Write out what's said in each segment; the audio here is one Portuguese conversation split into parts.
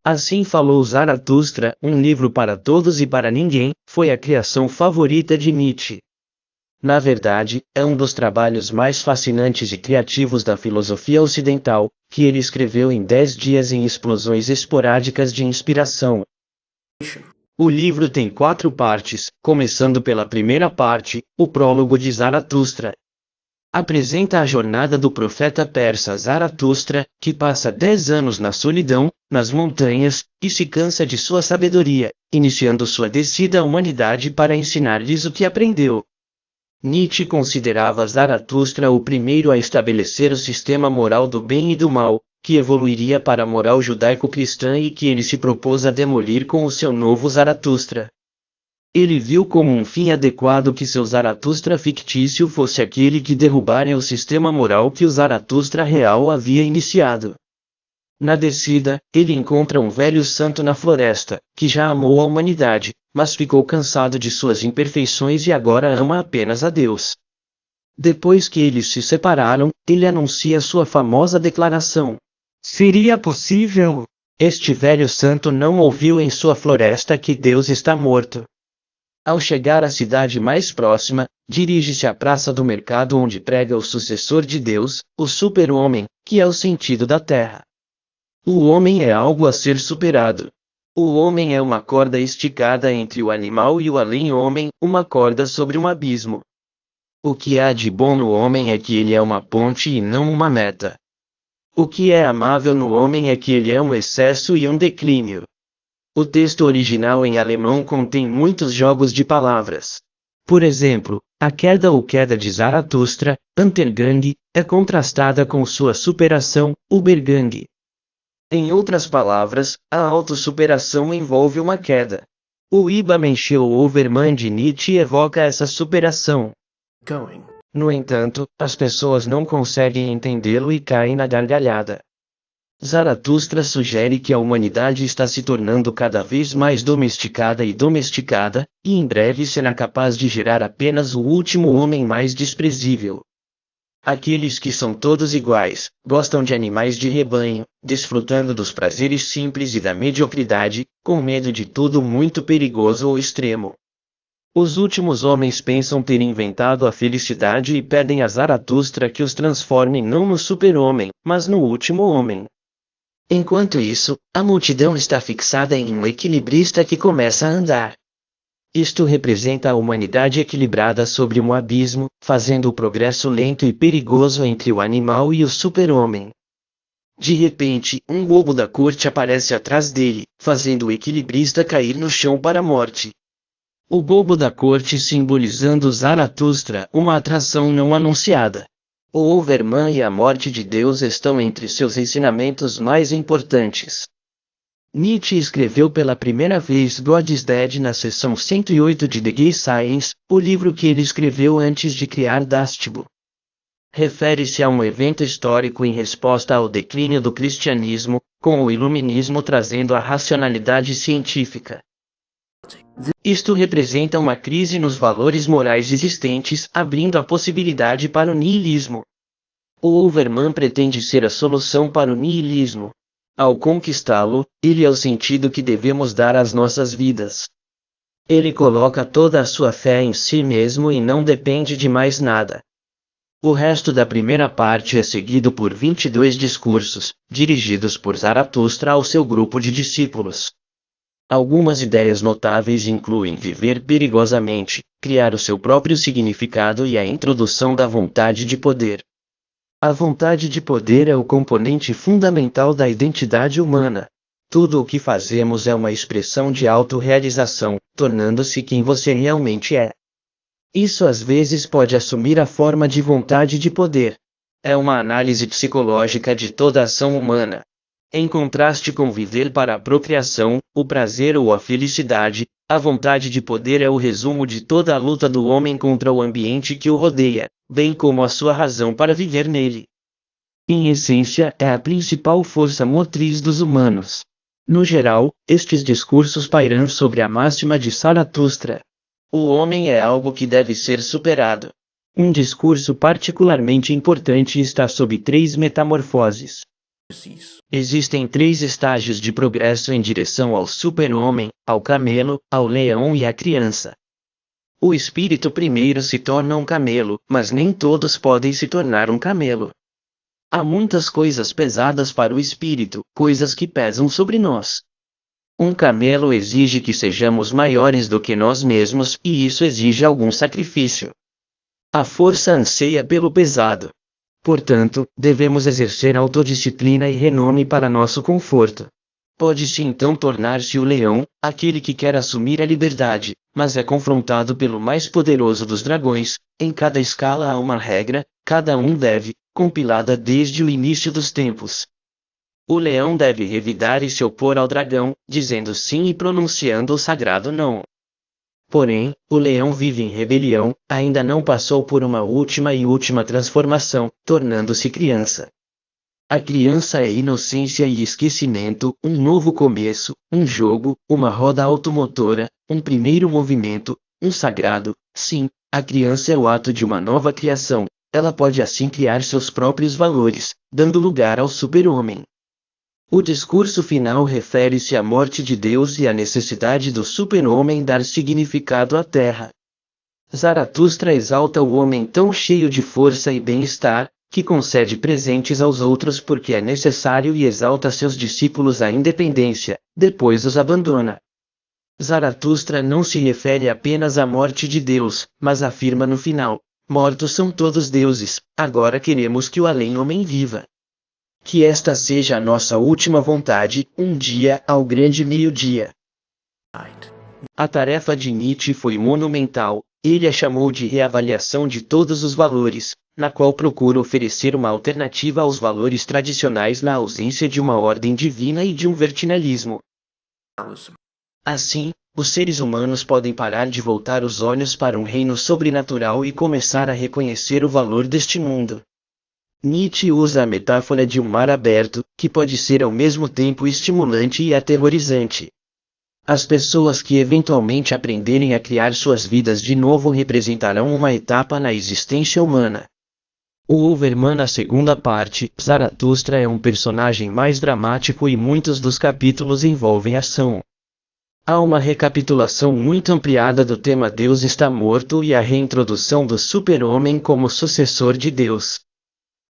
Assim falou Zaratustra, um livro para todos e para ninguém, foi a criação favorita de Nietzsche. Na verdade, é um dos trabalhos mais fascinantes e criativos da filosofia ocidental, que ele escreveu em 10 dias em explosões esporádicas de inspiração. O livro tem 4 partes, começando pela primeira parte, o prólogo de Zaratustra. Apresenta a jornada do profeta persa Zaratustra, que passa 10 anos na solidão, nas montanhas, e se cansa de sua sabedoria, iniciando sua descida à humanidade para ensinar-lhes o que aprendeu. Nietzsche considerava Zaratustra o primeiro a estabelecer o sistema moral do bem e do mal, que evoluiria para a moral judaico-cristã e que ele se propôs a demolir com o seu novo Zaratustra. Ele viu como um fim adequado que seu Zaratustra fictício fosse aquele que derrubara o sistema moral que o Zaratustra real havia iniciado. Na descida, ele encontra um velho santo na floresta, que já amou a humanidade, mas ficou cansado de suas imperfeições e agora ama apenas a Deus. Depois que eles se separaram, ele anuncia sua famosa declaração. Seria possível? Este velho santo não ouviu em sua floresta que Deus está morto. Ao chegar à cidade mais próxima, dirige-se à praça do mercado onde prega o sucessor de Deus, o super-homem, que é o sentido da Terra. O homem é algo a ser superado. O homem é uma corda esticada entre o animal e o além-homem, uma corda sobre um abismo. O que há de bom no homem é que ele é uma ponte e não uma meta. O que é amável no homem é que ele é um excesso e um declínio. O texto original em alemão contém muitos jogos de palavras. Por exemplo, a queda ou queda de Zaratustra, Untergang, é contrastada com sua superação, Übergang. Em outras palavras, a autossuperação envolve uma queda. O Übermensch ou Overman de Nietzsche evoca essa superação. No entanto, as pessoas não conseguem entendê-lo e caem na gargalhada. Zaratustra sugere que a humanidade está se tornando cada vez mais domesticada, e em breve será capaz de gerar apenas o último homem mais desprezível. Aqueles que são todos iguais, gostam de animais de rebanho, desfrutando dos prazeres simples e da mediocridade, com medo de tudo muito perigoso ou extremo. Os últimos homens pensam ter inventado a felicidade e pedem a Zaratustra que os transforme não no super-homem, mas no último homem. Enquanto isso, a multidão está fixada em um equilibrista que começa a andar. Isto representa a humanidade equilibrada sobre um abismo, fazendo o progresso lento e perigoso entre o animal e o super-homem. De repente, um bobo da corte aparece atrás dele, fazendo o equilibrista cair no chão para a morte. O bobo da corte simbolizando Zaratustra, uma atração não anunciada. O Overman e a morte de Deus estão entre seus ensinamentos mais importantes. Nietzsche escreveu pela primeira vez God is Dead na seção 108 de The Gay Science, o livro que ele escreveu antes de criar Dástibo. Refere-se a um evento histórico em resposta ao declínio do cristianismo, com o iluminismo trazendo a racionalidade científica. Isto representa uma crise nos valores morais existentes, abrindo a possibilidade para o niilismo. O Overman pretende ser a solução para o niilismo. Ao conquistá-lo, ele é o sentido que devemos dar às nossas vidas. Ele coloca toda a sua fé em si mesmo e não depende de mais nada. O resto da primeira parte é seguido por 22 discursos, dirigidos por Zaratustra ao seu grupo de discípulos. Algumas ideias notáveis incluem viver perigosamente, criar o seu próprio significado e a introdução da vontade de poder. A vontade de poder é o componente fundamental da identidade humana. Tudo o que fazemos é uma expressão de autorrealização, tornando-se quem você realmente é. Isso às vezes pode assumir a forma de vontade de poder. É uma análise psicológica de toda a ação humana. Em contraste com viver para a procriação, o prazer ou a felicidade, a vontade de poder é o resumo de toda a luta do homem contra o ambiente que o rodeia, bem como a sua razão para viver nele. Em essência, é a principal força motriz dos humanos. No geral, estes discursos pairam sobre a máxima de Zaratustra. O homem é algo que deve ser superado. Um discurso particularmente importante está sob 3 metamorfoses. Existem 3 estágios de progresso em direção ao super-homem, ao camelo, ao leão e à criança. O espírito primeiro se torna um camelo, mas nem todos podem se tornar um camelo. Há muitas coisas pesadas para o espírito, coisas que pesam sobre nós. Um camelo exige que sejamos maiores do que nós mesmos, e isso exige algum sacrifício. A força anseia pelo pesado. Portanto, devemos exercer autodisciplina e renome para nosso conforto. Pode-se então tornar-se o leão, aquele que quer assumir a liberdade, mas é confrontado pelo mais poderoso dos dragões. Em cada escala há uma regra, cada um deve, compilada desde o início dos tempos. O leão deve revidar e se opor ao dragão, dizendo sim e pronunciando o sagrado não. Porém, o leão vive em rebelião, ainda não passou por uma última transformação, tornando-se criança. A criança é inocência e esquecimento, um novo começo, um jogo, uma roda automotora, um primeiro movimento, um sagrado. Sim, a criança é o ato de uma nova criação. Ela pode assim criar seus próprios valores, dando lugar ao super-homem. O discurso final refere-se à morte de Deus e à necessidade do super-homem dar significado à Terra. Zaratustra exalta o homem tão cheio de força e bem-estar, que concede presentes aos outros porque é necessário e exalta seus discípulos à independência, depois os abandona. Zaratustra não se refere apenas à morte de Deus, mas afirma no final: mortos são todos deuses, agora queremos que o além-homem viva. Que esta seja a nossa última vontade, um dia ao grande meio-dia. A tarefa de Nietzsche foi monumental, ele a chamou de reavaliação de todos os valores, na qual procura oferecer uma alternativa aos valores tradicionais na ausência de uma ordem divina e de um verticalismo. Assim, os seres humanos podem parar de voltar os olhos para um reino sobrenatural e começar a reconhecer o valor deste mundo. Nietzsche usa a metáfora de um mar aberto, que pode ser ao mesmo tempo estimulante e aterrorizante. As pessoas que eventualmente aprenderem a criar suas vidas de novo representarão uma etapa na existência humana. O Overman na segunda parte, Zaratustra é um personagem mais dramático e muitos dos capítulos envolvem ação. Há uma recapitulação muito ampliada do tema Deus está morto e a reintrodução do super-homem como sucessor de Deus.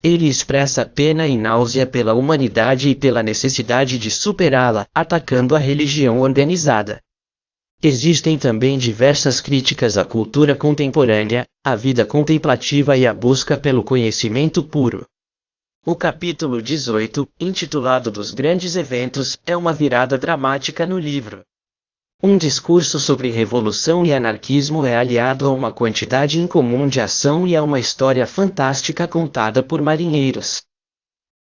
Ele expressa pena e náusea pela humanidade e pela necessidade de superá-la, atacando a religião organizada. Existem também diversas críticas à cultura contemporânea, à vida contemplativa e à busca pelo conhecimento puro. O capítulo 18, intitulado Dos Grandes Eventos, é uma virada dramática no livro. Um discurso sobre revolução e anarquismo é aliado a uma quantidade incomum de ação e a uma história fantástica contada por marinheiros.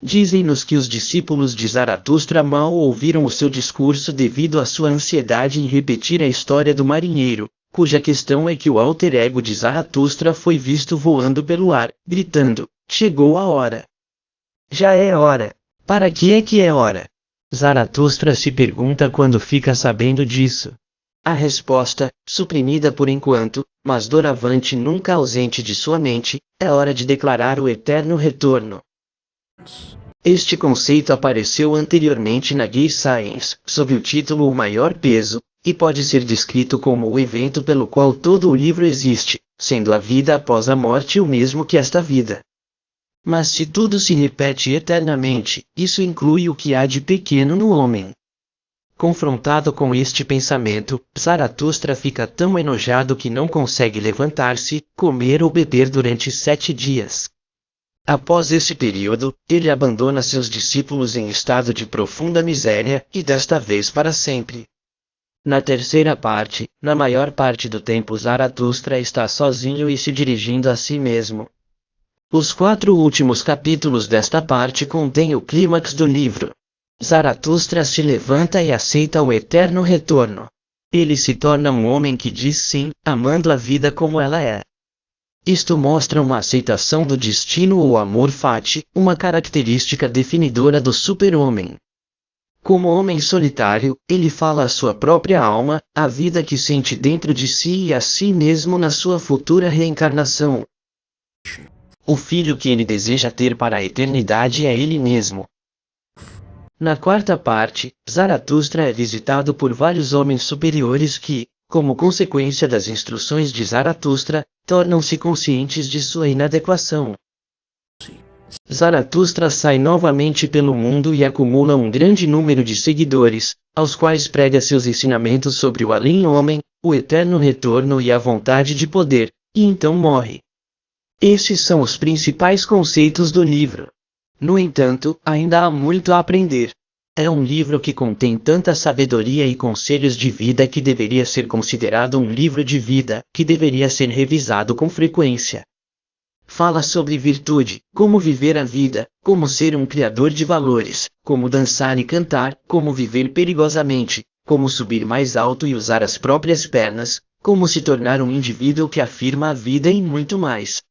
Dizem-nos que os discípulos de Zaratustra mal ouviram o seu discurso devido à sua ansiedade em repetir a história do marinheiro, cuja questão é que o alter ego de Zaratustra foi visto voando pelo ar, gritando: "Chegou a hora! Já é hora! Para que é hora?" Zaratustra se pergunta quando fica sabendo disso. A resposta, suprimida por enquanto, mas doravante nunca ausente de sua mente, é hora de declarar o eterno retorno. Este conceito apareceu anteriormente na Gay Science, sob o título O Maior Peso, e pode ser descrito como o evento pelo qual todo o livro existe, sendo a vida após a morte o mesmo que esta vida. Mas se tudo se repete eternamente, isso inclui o que há de pequeno no homem. Confrontado com este pensamento, Zaratustra fica tão enojado que não consegue levantar-se, comer ou beber durante 7 dias. Após esse período, ele abandona seus discípulos em estado de profunda miséria, e desta vez para sempre. Na terceira parte, na maior parte do tempo Zaratustra está sozinho e se dirigindo a si mesmo. Os 4 últimos capítulos desta parte contêm o clímax do livro. Zaratustra se levanta e aceita o eterno retorno. Ele se torna um homem que diz sim, amando a vida como ela é. Isto mostra uma aceitação do destino ou amor fati, uma característica definidora do super-homem. Como homem solitário, ele fala à sua própria alma, à vida que sente dentro de si e a si mesmo na sua futura reencarnação. O filho que ele deseja ter para a eternidade é ele mesmo. Na quarta parte, Zaratustra é visitado por vários homens superiores que, como consequência das instruções de Zaratustra, tornam-se conscientes de sua inadequação. Zaratustra sai novamente pelo mundo e acumula um grande número de seguidores, aos quais prega seus ensinamentos sobre o além-homem, o eterno retorno e a vontade de poder, e então morre. Estes são os principais conceitos do livro. No entanto, ainda há muito a aprender. É um livro que contém tanta sabedoria e conselhos de vida que deveria ser considerado um livro de vida, que deveria ser revisado com frequência. Fala sobre virtude, como viver a vida, como ser um criador de valores, como dançar e cantar, como viver perigosamente, como subir mais alto e usar as próprias pernas, como se tornar um indivíduo que afirma a vida e muito mais.